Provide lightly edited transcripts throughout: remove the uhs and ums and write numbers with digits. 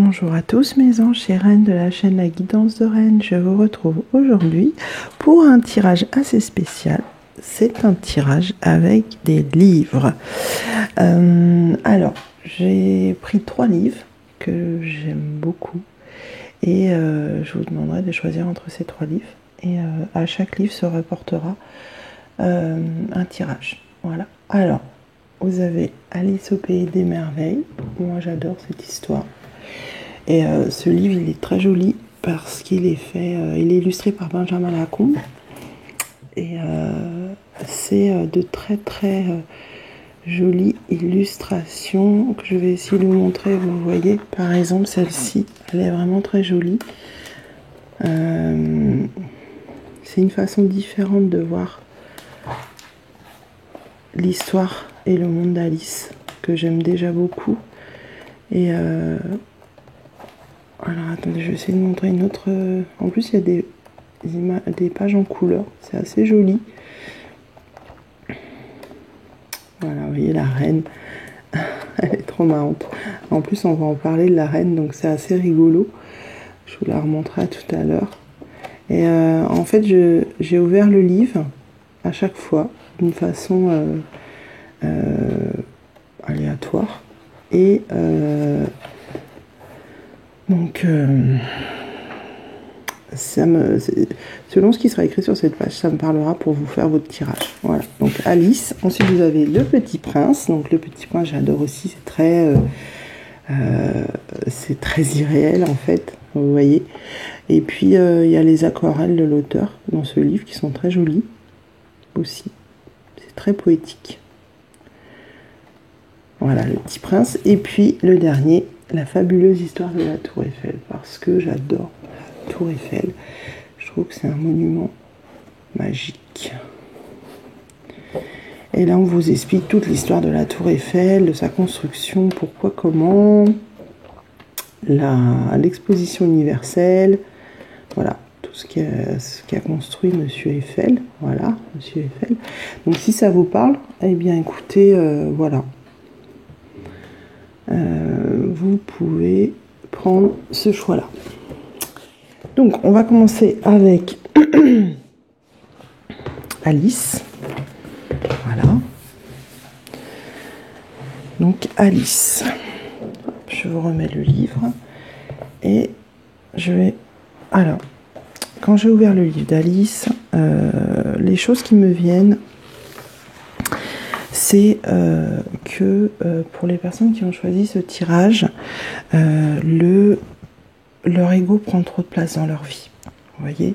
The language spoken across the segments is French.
Bonjour à tous mes anges et reines de la chaîne La Guidance de Rennes. Je vous retrouve aujourd'hui pour un tirage assez spécial. C'est un tirage avec des livres. Alors, j'ai pris 3 livres que j'aime beaucoup et je vous demanderai de choisir entre ces 3 livres. Et à chaque livre se rapportera un tirage. Voilà. Alors, vous avez Alice au pays des merveilles. Moi, j'adore cette histoire. Et ce livre, il est très joli parce qu'il est fait, il est illustré par Benjamin Lacombe. Et c'est de très très jolies illustrations que je vais essayer de vous montrer. Vous voyez, par exemple, celle-ci, elle est vraiment très jolie. C'est une façon différente de voir l'histoire et le monde d'Alice, que j'aime déjà beaucoup. Et alors attendez, je vais essayer de montrer une autre. En plus, il y a des pages en couleur, c'est assez joli. Voilà, vous voyez la reine, elle est trop marrante. En plus, on va en parler de la reine, donc c'est assez rigolo. Je vous la remontrerai tout à l'heure. Et en fait, j'ai ouvert le livre à chaque fois d'une façon aléatoire. Et donc, selon ce qui sera écrit sur cette page, ça me parlera pour vous faire votre tirage. Voilà. Donc Alice. Ensuite, vous avez Le Petit Prince. Donc Le Petit Prince, j'adore aussi. C'est très irréel en fait. Vous voyez. Et puis il y a les aquarelles de l'auteur dans ce livre qui sont très jolies aussi. C'est très poétique. Voilà, Le Petit Prince. Et puis le dernier, La fabuleuse histoire de la Tour Eiffel, parce que j'adore la Tour Eiffel. Je trouve que c'est un monument magique. Et là, on vous explique toute l'histoire de la Tour Eiffel, de sa construction, pourquoi, comment, l'exposition universelle, voilà, tout ce qu'a construit Monsieur Eiffel. Voilà, Monsieur Eiffel. Donc, si ça vous parle, eh bien, écoutez, voilà. Vous pouvez prendre ce choix-là. Donc, on va commencer avec Alice. Voilà. Donc, Alice. Je vous remets le livre. Et je vais... Alors, quand j'ai ouvert le livre d'Alice, les choses qui me viennent, c'est que pour les personnes qui ont choisi ce tirage, leur ego prend trop de place dans leur vie. Vous voyez ?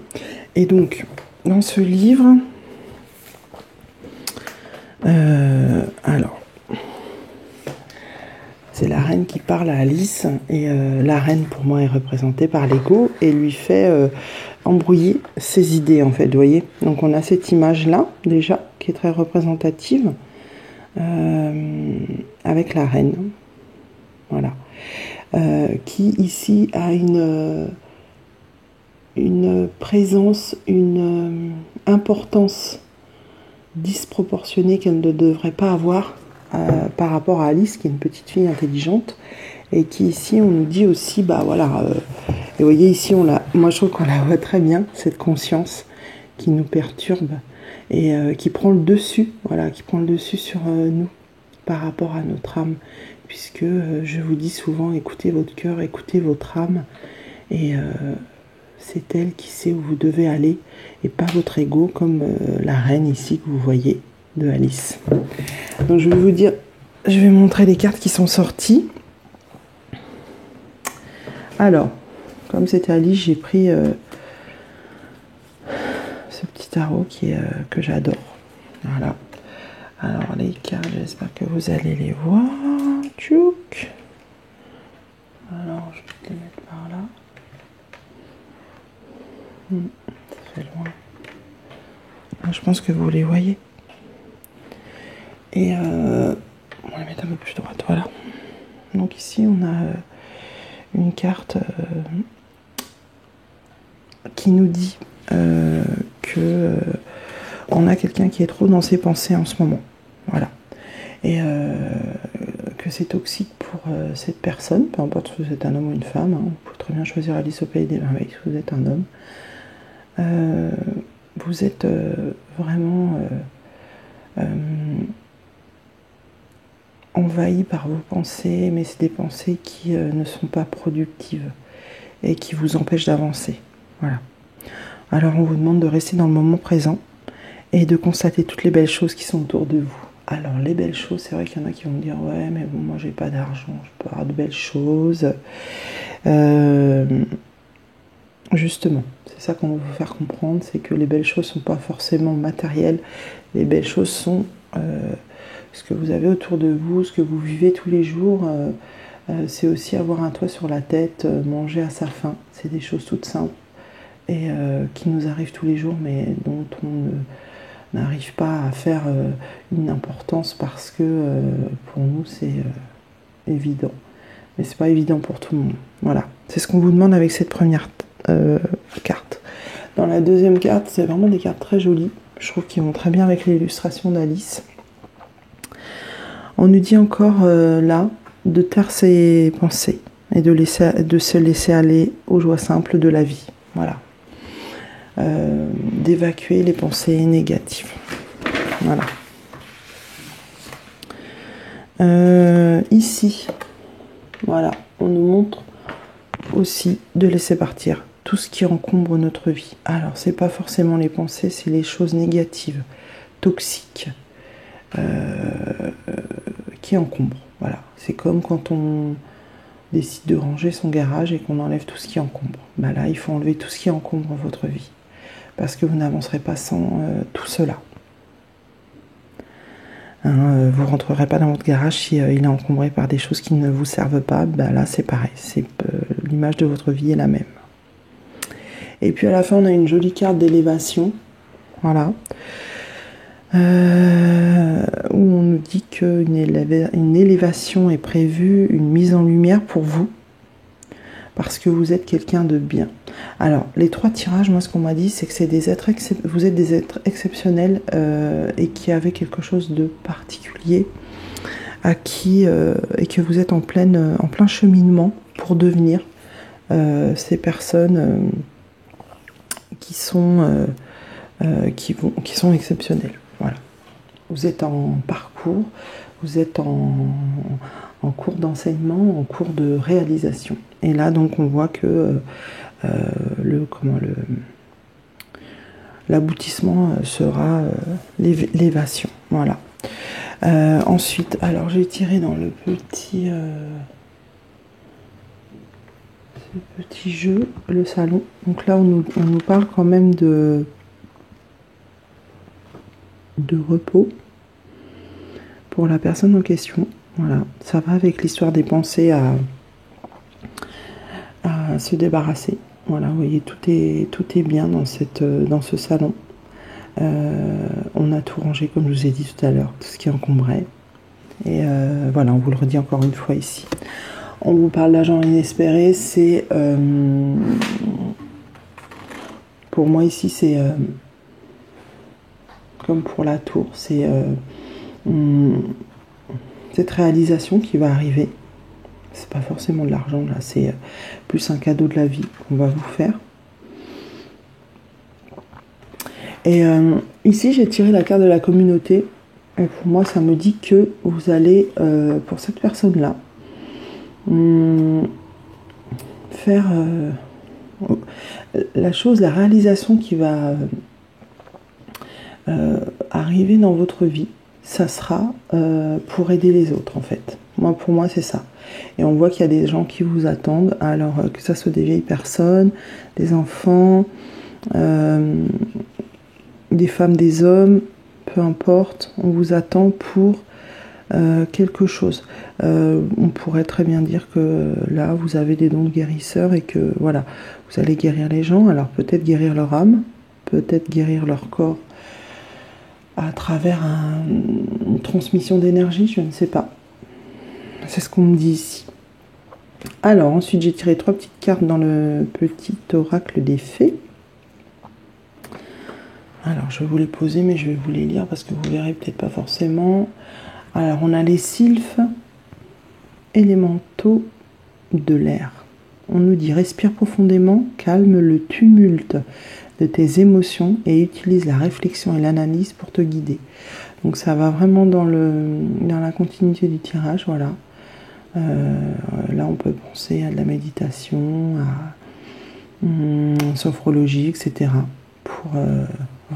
Et donc, dans ce livre, alors, c'est la reine qui parle à Alice, et la reine, pour moi, est représentée par l'ego, et lui fait embrouiller ses idées, en fait, vous voyez. Donc, on a cette image-là, déjà, qui est très représentative, avec la reine, voilà, qui, ici, a une présence, une importance disproportionnée qu'elle ne devrait pas avoir par rapport à Alice, qui est une petite fille intelligente, et qui ici on nous dit aussi, bah voilà, et vous voyez ici moi je trouve qu'on la voit très bien, cette conscience qui nous perturbe et qui prend le dessus, voilà, qui prend le dessus sur nous par rapport à notre âme, puisque je vous dis souvent, écoutez votre cœur, écoutez votre âme, et c'est elle qui sait où vous devez aller, et pas votre ego, comme la reine ici que vous voyez de Alice. Donc je vais vous dire, je vais montrer les cartes qui sont sorties. Alors, comme c'était Alice, j'ai pris ce petit tarot que j'adore. Voilà. Alors les cartes, j'espère que vous allez les voir. Tchouk. Alors, je vais te les mettre par là. Ça fait loin. Je pense que vous les voyez. Et on va les mettre un peu plus droite, voilà. Donc ici, on a une carte qui nous dit que on a quelqu'un qui est trop dans ses pensées en ce moment. Voilà. Et que c'est toxique pour cette personne, peu importe si vous êtes un homme ou une femme, hein, vous pouvez très bien choisir Alice au Pays des Merveilles si vous êtes un homme. Vous êtes vraiment envahi par vos pensées, mais c'est des pensées qui ne sont pas productives et qui vous empêchent d'avancer. Voilà. Alors on vous demande de rester dans le moment présent et de constater toutes les belles choses qui sont autour de vous. Alors les belles choses, c'est vrai qu'il y en a qui vont me dire ouais mais bon moi j'ai pas d'argent, je peux avoir de belles choses. Justement, c'est ça qu'on veut vous faire comprendre, c'est que les belles choses sont pas forcément matérielles. Les belles choses sont ce que vous avez autour de vous, ce que vous vivez tous les jours. C'est aussi avoir un toit sur la tête, manger à sa faim. C'est des choses toutes simples et qui nous arrivent tous les jours, mais dont on n'arrive pas à faire une importance parce que pour nous c'est évident. Mais c'est pas évident pour tout le monde. Voilà, c'est ce qu'on vous demande avec cette première carte. Dans la deuxième carte, c'est vraiment des cartes très jolies. Je trouve qu'ils vont très bien avec l'illustration d'Alice. On nous dit encore là de taire ses pensées et de se laisser aller aux joies simples de la vie. Voilà. D'évacuer les pensées négatives. Voilà. Ici, voilà, on nous montre aussi de laisser partir tout ce qui encombre notre vie. Alors, c'est pas forcément les pensées, c'est les choses négatives, toxiques, qui encombrent. Voilà, c'est comme quand on décide de ranger son garage et qu'on enlève tout ce qui encombre. Bah là, il faut enlever tout ce qui encombre votre vie, parce que vous n'avancerez pas sans tout cela. Hein, vous ne rentrerez pas dans votre garage si il est encombré par des choses qui ne vous servent pas. Bah là, c'est pareil, l'image de votre vie est la même. Et puis à la fin, on a une jolie carte d'élévation, voilà, où on nous dit qu'une élévation est prévue, une mise en lumière pour vous, parce que vous êtes quelqu'un de bien. Alors, les 3 tirages, moi, ce qu'on m'a dit, c'est que c'est vous êtes des êtres exceptionnels et qui avaient quelque chose de particulier et que vous êtes en plein cheminement pour devenir ces personnes qui sont exceptionnelles. Voilà. Vous êtes en parcours, vous êtes en cours d'enseignement, en cours de réalisation. Et là, donc, on voit que l'aboutissement sera l'élévation. Voilà. Ensuite, alors j'ai tiré dans le petit jeu, le salon. Donc là, on nous parle quand même de repos pour la personne en question. Voilà, ça va avec l'histoire des pensées à se débarrasser. Voilà, vous voyez, tout est bien dans ce salon. On a tout rangé, comme je vous ai dit tout à l'heure, tout ce qui encombrait. Et voilà, on vous le redit encore une fois ici. On vous parle d'argent inespéré, c'est... pour moi ici, c'est... comme pour la tour, c'est cette réalisation qui va arriver. C'est pas forcément de l'argent, là, c'est plus un cadeau de la vie qu'on va vous faire. Et ici, j'ai tiré la carte de la communauté. Et pour moi, ça me dit que vous allez, pour cette personne-là, faire la réalisation qui va arriver dans votre vie, ça sera pour aider les autres, en fait. Pour moi, c'est ça. Et on voit qu'il y a des gens qui vous attendent, alors que ça soit des vieilles personnes, des enfants, des femmes, des hommes, peu importe, on vous attend pour quelque chose. On pourrait très bien dire que là, vous avez des dons de guérisseurs et que, voilà, vous allez guérir les gens, alors peut-être guérir leur âme, peut-être guérir leur corps à travers une transmission d'énergie, je ne sais pas. C'est ce qu'on me dit ici. Alors, ensuite, j'ai tiré 3 petites cartes dans le petit oracle des fées. Alors, je vais vous les poser, mais je vais vous les lire parce que vous verrez peut-être pas forcément. Alors, on a les sylphes élémentaux de l'air. On nous dit respire profondément, calme le tumulte de tes émotions et utilise la réflexion et l'analyse pour te guider. Donc ça va vraiment dans la continuité du tirage, voilà. Là on peut penser à de la méditation, à sophrologie, etc. pour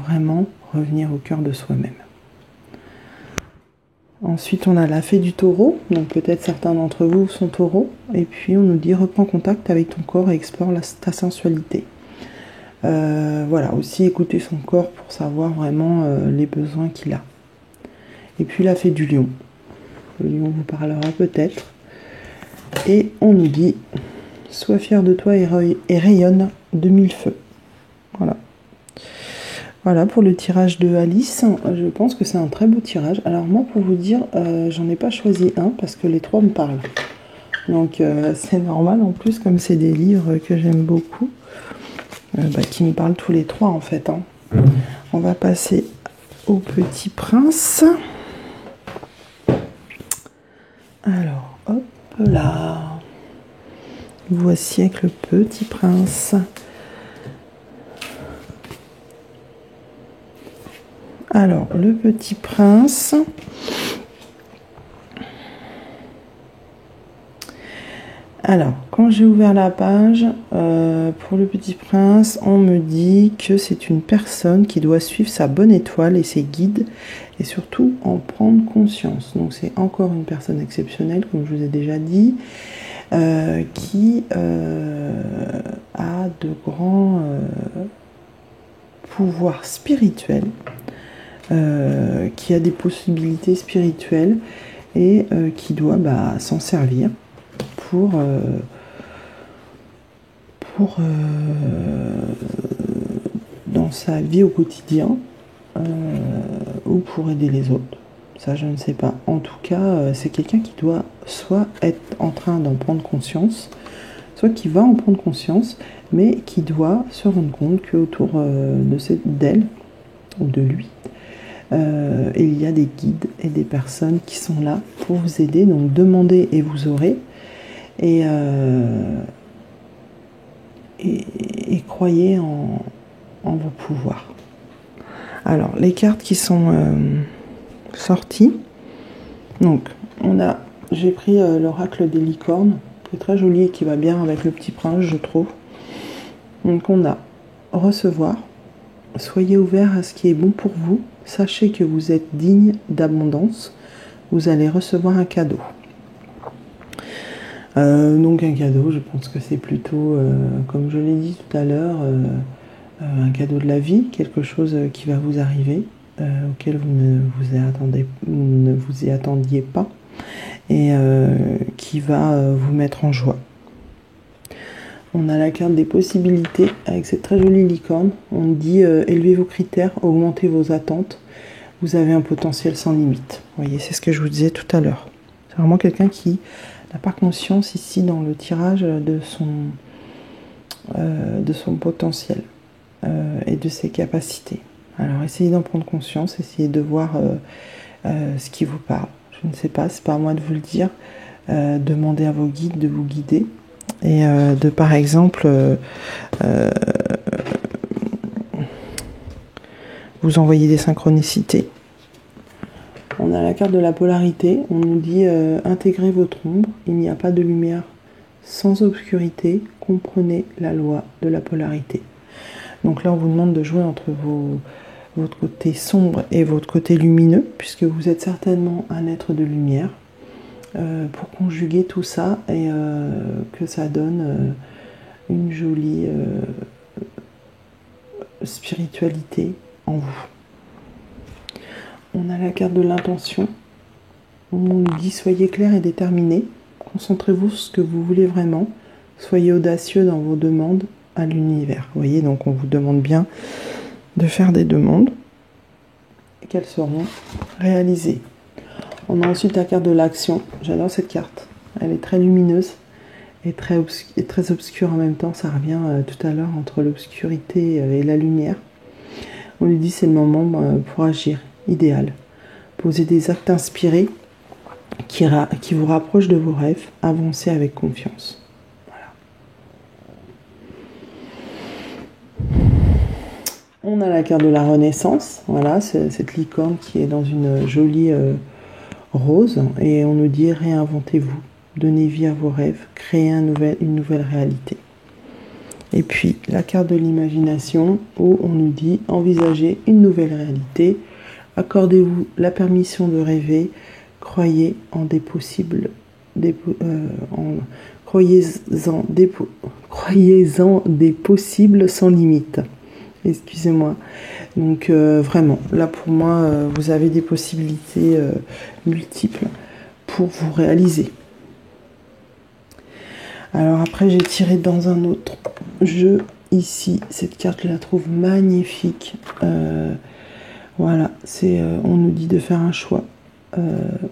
vraiment revenir au cœur de soi-même. Ensuite, on a la fée du taureau, donc peut-être certains d'entre vous sont taureaux, et puis on nous dit reprends contact avec ton corps et explore ta sensualité. Voilà, aussi écouter son corps pour savoir vraiment les besoins qu'il a. Et puis la fée du lion. Le lion vous parlera peut-être. Et on nous dit sois fier de toi et rayonne de mille feux. Voilà. Voilà pour le tirage de Alice, je pense que c'est un très beau tirage. Alors moi pour vous dire, j'en ai pas choisi un parce que les trois me parlent. Donc c'est normal en plus comme c'est des livres que j'aime beaucoup, qui me parlent tous les trois en fait. Hein. On va passer au Petit Prince. Alors hop là, voici avec le Petit Prince. Alors, le Petit Prince. Alors, quand j'ai ouvert la page, pour le Petit Prince, on me dit que c'est une personne qui doit suivre sa bonne étoile et ses guides, et surtout en prendre conscience. Donc, c'est encore une personne exceptionnelle, comme je vous ai déjà dit, qui a de grands pouvoirs spirituels. Qui a des possibilités spirituelles et qui doit s'en servir pour dans sa vie au quotidien ou pour aider les autres. Ça, je ne sais pas. En tout cas, c'est quelqu'un qui doit soit être en train d'en prendre conscience, soit qui va en prendre conscience, mais qui doit se rendre compte qu'autour d'elle ou de lui, il y a des guides et des personnes qui sont là pour vous aider. Donc demandez et vous aurez, et croyez en vos pouvoirs. Alors les cartes qui sont sorties, donc j'ai pris l'oracle des licornes, qui est très joli et qui va bien avec le Petit Prince, je trouve. Donc on a recevoir, soyez ouverts à ce qui est bon pour vous. Sachez que vous êtes digne d'abondance. Vous allez recevoir un cadeau. Donc un cadeau, je pense que c'est plutôt, comme je l'ai dit tout à l'heure, un cadeau de la vie, quelque chose qui va vous arriver, auquel vous ne vous y attendiez pas, et qui va vous mettre en joie. On a la carte des possibilités avec cette très jolie licorne. On dit élevez vos critères, augmentez vos attentes. Vous avez un potentiel sans limite. Vous voyez, c'est ce que je vous disais tout à l'heure. C'est vraiment quelqu'un qui n'a pas conscience ici dans le tirage de son potentiel et de ses capacités. Alors essayez d'en prendre conscience, essayez de voir ce qui vous parle. Je ne sais pas, c'est pas à moi de vous le dire. Demandez à vos guides de vous guider. Et de par exemple vous envoyer des synchronicités. On a la carte de la polarité, on nous dit intégrez votre ombre, il n'y a pas de lumière sans obscurité, comprenez la loi de la polarité. Donc là on vous demande de jouer entre votre côté sombre et votre côté lumineux, puisque vous êtes certainement un être de lumière. Pour conjuguer tout ça et que ça donne une jolie spiritualité en vous. On a la carte de l'intention. On nous dit soyez clair et déterminé. Concentrez-vous sur ce que vous voulez vraiment. Soyez audacieux dans vos demandes à l'univers. Vous voyez, donc on vous demande bien de faire des demandes et qu'elles seront réalisées. On a ensuite la carte de l'action. J'adore cette carte. Elle est très lumineuse et très obscure en même temps. Ça revient tout à l'heure entre l'obscurité et la lumière. On lui dit c'est le moment pour agir. Idéal. Posez des actes inspirés qui vous rapproche de vos rêves. Avancez avec confiance. Voilà. On a la carte de la Renaissance. Voilà, cette licorne qui est dans une jolie rose. Et on nous dit réinventez-vous. Donnez vie à vos rêves. Créez une nouvelle réalité. Et puis la carte de l'imagination où on nous dit envisagez une nouvelle réalité. Accordez-vous la permission de rêver. Croyez en des possibles, croyez-en des possibles sans limite. Excusez-moi. Donc vraiment, là pour moi, vous avez des possibilités multiples pour vous réaliser. Alors après, j'ai tiré dans un autre jeu ici. Cette carte, je la trouve magnifique. Voilà, on nous dit de faire un choix.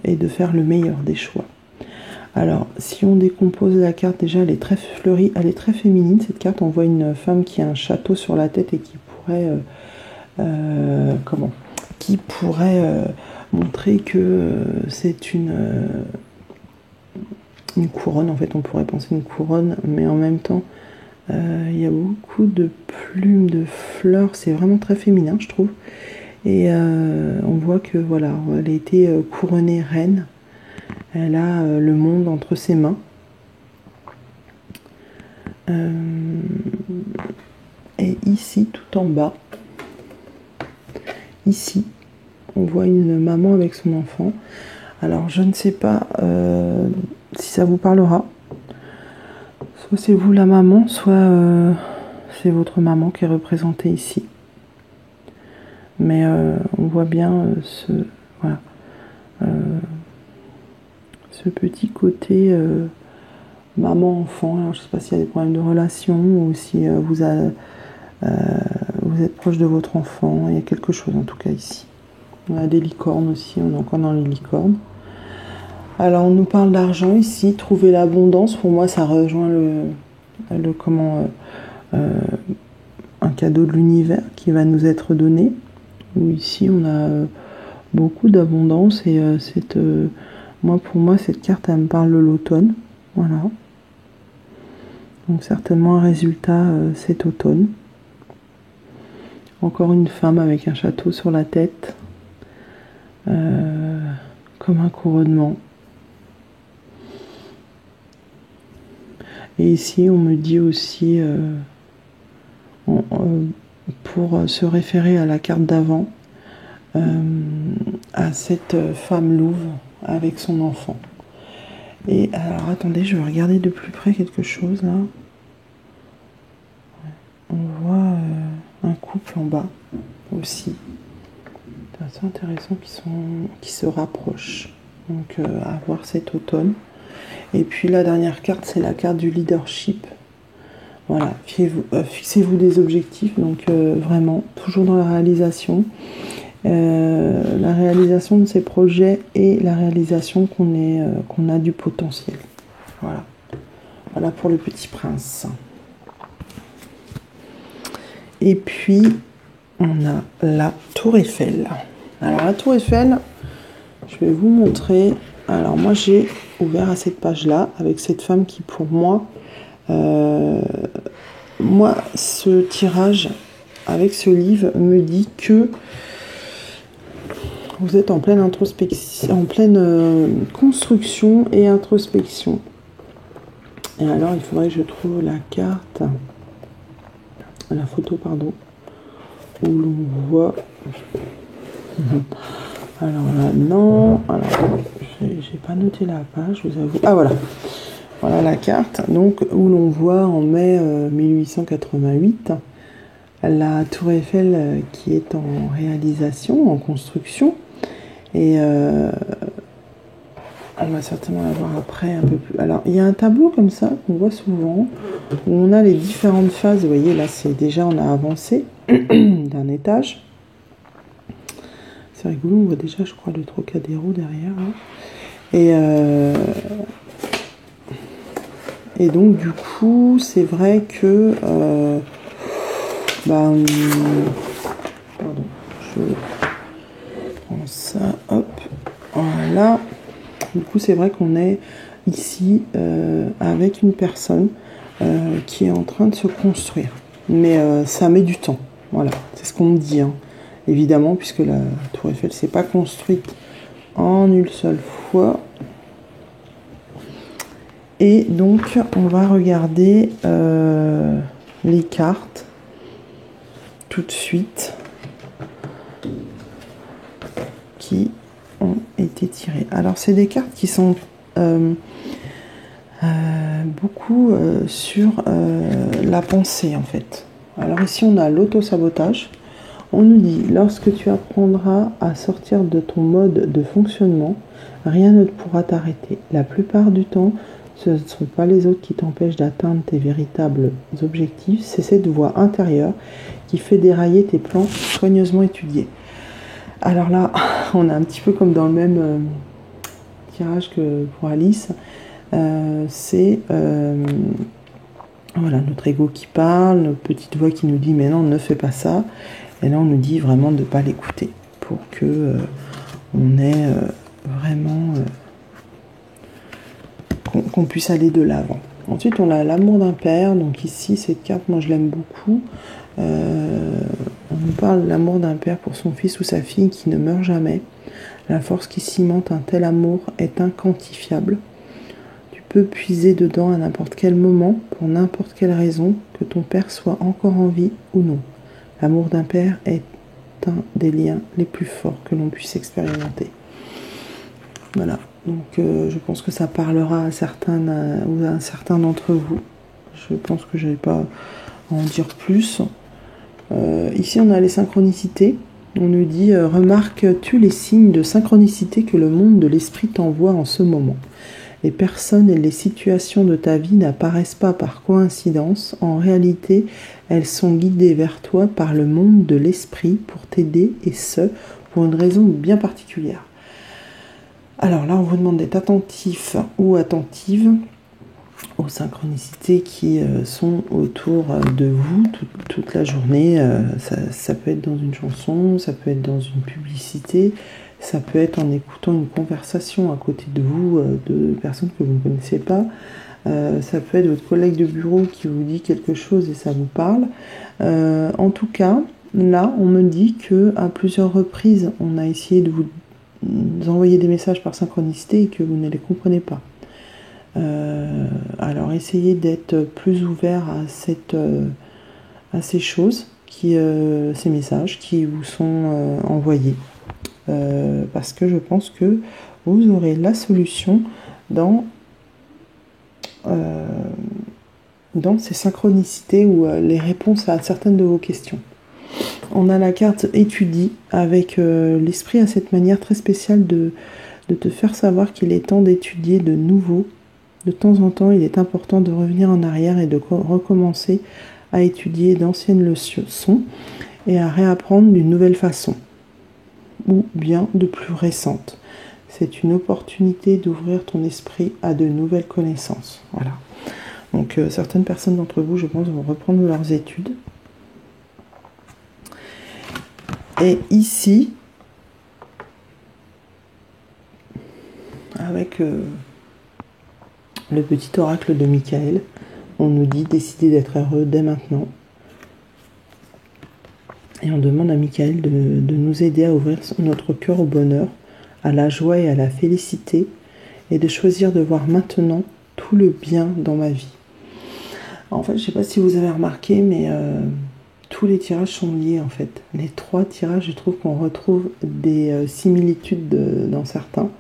Et de faire le meilleur des choix. Alors, si on décompose la carte, déjà, elle est très fleurie, elle est très féminine. Cette carte, on voit une femme qui a un château sur la tête et qui pourrait, montrer que c'est une couronne. En fait, on pourrait penser une couronne, mais en même temps, il y a beaucoup de plumes, de fleurs. C'est vraiment très féminin, je trouve. Et on voit que voilà, elle a été couronnée reine. Elle a le monde entre ses mains. Et ici, tout en bas, ici, on voit une maman avec son enfant. Alors, je ne sais pas si ça vous parlera. Soit c'est vous la maman, soit c'est votre maman qui est représentée ici. Mais on voit bien ce petit côté maman-enfant. Alors, je ne sais pas s'il y a des problèmes de relation ou si vous êtes proche de votre enfant. Il y a quelque chose en tout cas ici. On a des licornes aussi, on est encore dans les licornes. Alors on nous parle d'argent ici, trouver l'abondance. Pour moi ça rejoint un cadeau de l'univers qui va nous être donné. Où ici on a beaucoup d'abondance et pour moi cette carte elle me parle de l'automne. Voilà. Donc certainement un résultat cet automne. Encore une femme avec un château sur la tête. Comme un couronnement. Et ici on me dit aussi pour se référer à la carte d'avant, à cette femme louve avec son enfant. Et alors attendez, je vais regarder de plus près quelque chose là. On voit un couple en bas aussi. C'est assez intéressant qui se rapprochent. Donc à voir cet automne. Et puis la dernière carte, c'est la carte du leadership. Voilà, fixez-vous des objectifs, donc vraiment, toujours dans la réalisation. La réalisation de ces projets et la réalisation qu'on a du potentiel. Voilà. Voilà pour le Petit Prince. Et puis, on a la Tour Eiffel. Alors la Tour Eiffel, je vais vous montrer. Alors moi, j'ai ouvert à cette page-là, avec cette femme qui, pour moi, ce tirage avec ce livre me dit que vous êtes en pleine introspection, en pleine construction et introspection. Et alors, il faudrait que je trouve la photo, pardon, où l'on voit. Alors là, non. Alors, j'ai pas noté la page, je vous avoue. Ah voilà. Voilà la carte, donc où l'on voit en mai 1888 la Tour Eiffel qui est en réalisation, en construction, et on va certainement la voir après un peu plus. Alors il y a un tableau comme ça qu'on voit souvent où on a les différentes phases. Vous voyez là, c'est déjà on a avancé d'un étage. C'est rigolo, on voit déjà, je crois, le Trocadéro derrière. Hein. Et donc, du coup, c'est vrai que... pardon, je prends ça, hop, voilà. Du coup, c'est vrai qu'on est ici avec une personne qui est en train de se construire. Mais ça met du temps. Voilà, c'est ce qu'on me dit. Hein. Évidemment, puisque la tour Eiffel ne s'est pas construite en une seule fois. Et donc, on va regarder les cartes tout de suite qui ont été tirées. Alors, c'est des cartes qui sont beaucoup sur la pensée, en fait. Alors ici, on a l'auto-sabotage. On nous dit, lorsque tu apprendras à sortir de ton mode de fonctionnement, rien ne pourra t'arrêter. La plupart du temps, ce ne sont pas les autres qui t'empêchent d'atteindre tes véritables objectifs, c'est cette voix intérieure qui fait dérailler tes plans soigneusement étudiés. Alors là, on est un petit peu comme dans le même tirage que pour Alice. C'est voilà, notre ego qui parle, notre petite voix qui nous dit mais non, ne fais pas ça. Et là, on nous dit vraiment de ne pas l'écouter pour que on ait vraiment qu'on puisse aller de l'avant. Ensuite, on a l'amour d'un père. Donc ici, cette carte, moi, je l'aime beaucoup. On nous parle de l'amour d'un père pour son fils ou sa fille qui ne meurt jamais. La force qui cimente un tel amour est inquantifiable. Tu peux puiser dedans à n'importe quel moment, pour n'importe quelle raison, que ton père soit encore en vie ou non. L'amour d'un père est un des liens les plus forts que l'on puisse expérimenter. Voilà, donc je pense que ça parlera à certains ou à un certain d'entre vous. Je pense que je ne vais pas en dire plus. Ici, on a les synchronicités. On nous dit, remarques-tu les signes de synchronicité que le monde de l'esprit t'envoie en ce moment ? Les personnes et les situations de ta vie n'apparaissent pas par coïncidence. En réalité, elles sont guidées vers toi par le monde de l'esprit pour t'aider, et ce, pour une raison bien particulière. Alors là, on vous demande d'être attentif ou attentive aux synchronicités qui sont autour de vous toute la journée. Ça peut être dans une chanson, ça peut être dans une publicité, ça peut être en écoutant une conversation à côté de vous de personnes que vous ne connaissez pas. Ça peut être votre collègue de bureau qui vous dit quelque chose et ça vous parle. En tout cas, là, on me dit qu'à plusieurs reprises, on a essayé de vous envoyer des messages par synchronicité et que vous ne les comprenez pas. Alors essayez d'être plus ouvert à ces choses, ces messages qui vous sont envoyés. Parce que je pense que vous aurez la solution dans ces synchronicités ou les réponses à certaines de vos questions. On a la carte étudie avec l'esprit à cette manière très spéciale de te faire savoir qu'il est temps d'étudier de nouveau. De temps en temps, il est important de revenir en arrière et de recommencer à étudier d'anciennes leçons et à réapprendre d'une nouvelle façon, ou bien de plus récente. C'est une opportunité d'ouvrir ton esprit à de nouvelles connaissances. Voilà. Donc certaines personnes d'entre vous, je pense, vont reprendre leurs études. Et ici, avec le petit oracle de Michael, on nous dit décider d'être heureux dès maintenant. Et on demande à Michael de nous aider à ouvrir notre cœur au bonheur, à la joie et à la félicité, et de choisir de voir maintenant tout le bien dans ma vie. En fait, je ne sais pas si vous avez remarqué, mais tous les tirages sont liés en fait. Les 3 tirages, je trouve qu'on retrouve des similitudes dans certains.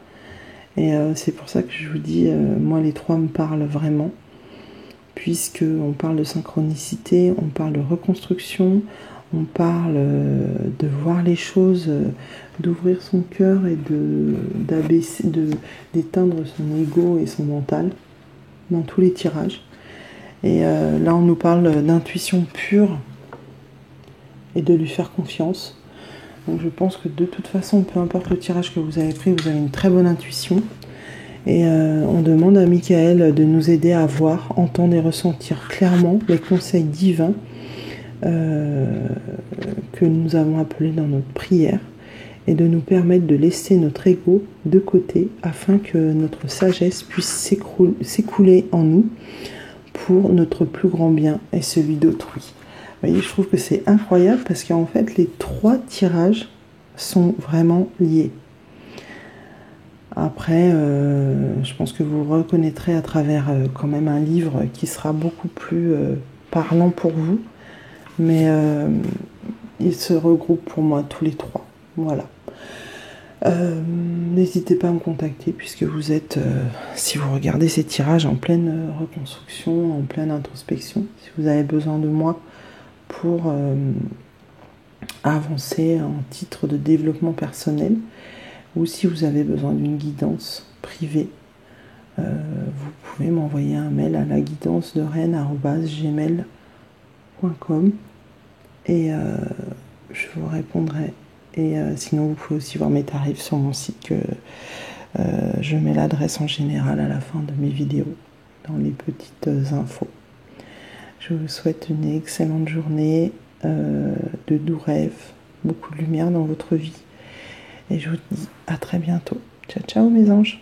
Et c'est pour ça que je vous dis, moi les 3 me parlent vraiment. Puisqu'on parle de synchronicité, on parle de reconstruction, on parle de voir les choses, d'ouvrir son cœur et d'éteindre son ego et son mental dans tous les tirages. Et là, on nous parle d'intuition pure et de lui faire confiance. Donc je pense que de toute façon, peu importe le tirage que vous avez pris, vous avez une très bonne intuition. Et on demande à Michael de nous aider à voir, entendre et ressentir clairement les conseils divins que nous avons appelés dans notre prière, et de nous permettre de laisser notre ego de côté afin que notre sagesse puisse s'écouler en nous pour notre plus grand bien et celui d'autrui. Vous voyez, je trouve que c'est incroyable parce qu'en fait, les 3 tirages sont vraiment liés. Après, je pense que vous reconnaîtrez à travers quand même un livre qui sera beaucoup plus parlant pour vous. Mais ils se regroupent pour moi tous les 3. Voilà. N'hésitez pas à me contacter puisque vous êtes, si vous regardez ces tirages, en pleine reconstruction, en pleine introspection. Si vous avez besoin de moi pour avancer en titre de développement personnel, ou si vous avez besoin d'une guidance privée, vous pouvez m'envoyer un mail à laguidancedereine@gmail.com et je vous répondrai. Et sinon, vous pouvez aussi voir mes tarifs sur mon site que je mets l'adresse en général à la fin de mes vidéos, dans les petites infos. Je vous souhaite une excellente journée, de doux rêves, beaucoup de lumière dans votre vie. Et je vous dis à très bientôt. Ciao, ciao mes anges.